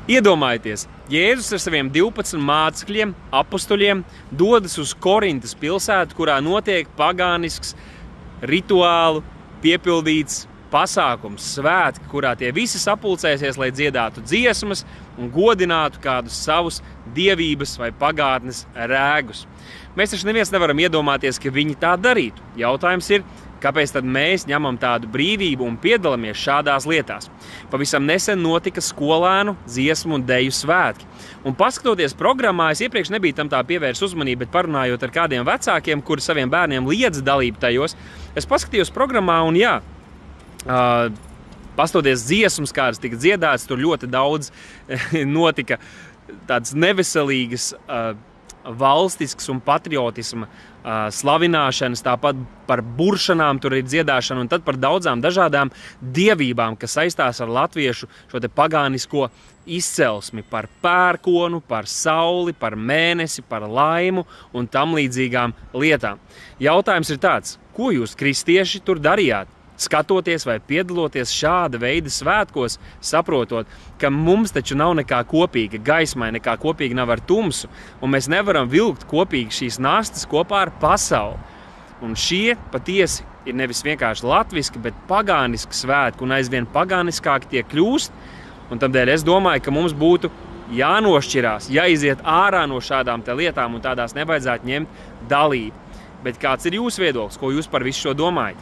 Iedomājieties, Jēzus ar saviem 12 mācekļiem, apustuļiem dodas uz Korintas pilsētu, kurā notiek pagānisks, rituālu piepildīts pasākums, svētki, kurā tie visi sapulcēsies, lai dziedātu dziesmas un godinātu kādus savus dievības vai pagātnes rēgus. Mēs taču neviens nevaram iedomāties, ka viņi tā darītu. Jautājums ir, kāpēc tad mēs ņemam tādu brīvību un piedalāmies šādās lietās? Pavisam nesen notika skolēnu dziesmu un deju svētki. Un paskatoties programmā, es iepriekš nebiju tam tā pievērs uzmanību, bet parunājot ar kādiem vecākiem, kuri saviem bērniem liedz dalību tajos, es paskatījos programmā un jā, pastoties dziesmas, kādas tika dziedātas, tur ļoti daudz notika tādas neveselīgas valstisks un patriotisma slavināšanas, tāpat par buršanām tur ir dziedāšana un tad par daudzām dažādām dievībām, kas saistās ar latviešu šo te pagānisko izcelsmi, par pērkonu, par sauli, par mēnesi, par laimu un tam līdzīgām lietām. Jautājums ir tāds, ko jūs kristieši tur darījāt? Skatoties vai piedaloties šāda veida svētkos, saprotot, ka mums taču nav nekā kopīga gaismai, nekā kopīga nav ar tumsu, un mēs nevaram vilkt kopīgi šīs nastas kopā ar pasauli. Un šie patiesi ir nevis vienkārši latviski, bet pagāniski svētki, un aizvien pagāniskāki tie kļūst, un tādēļ es domāju, ka mums būtu jānošķirās, jāiziet ārā no šādām te lietām, un tādās nevajadzētu ņemt dalību. Bet kāds ir jūsu viedoklis, ko jūs par visu šo domājat?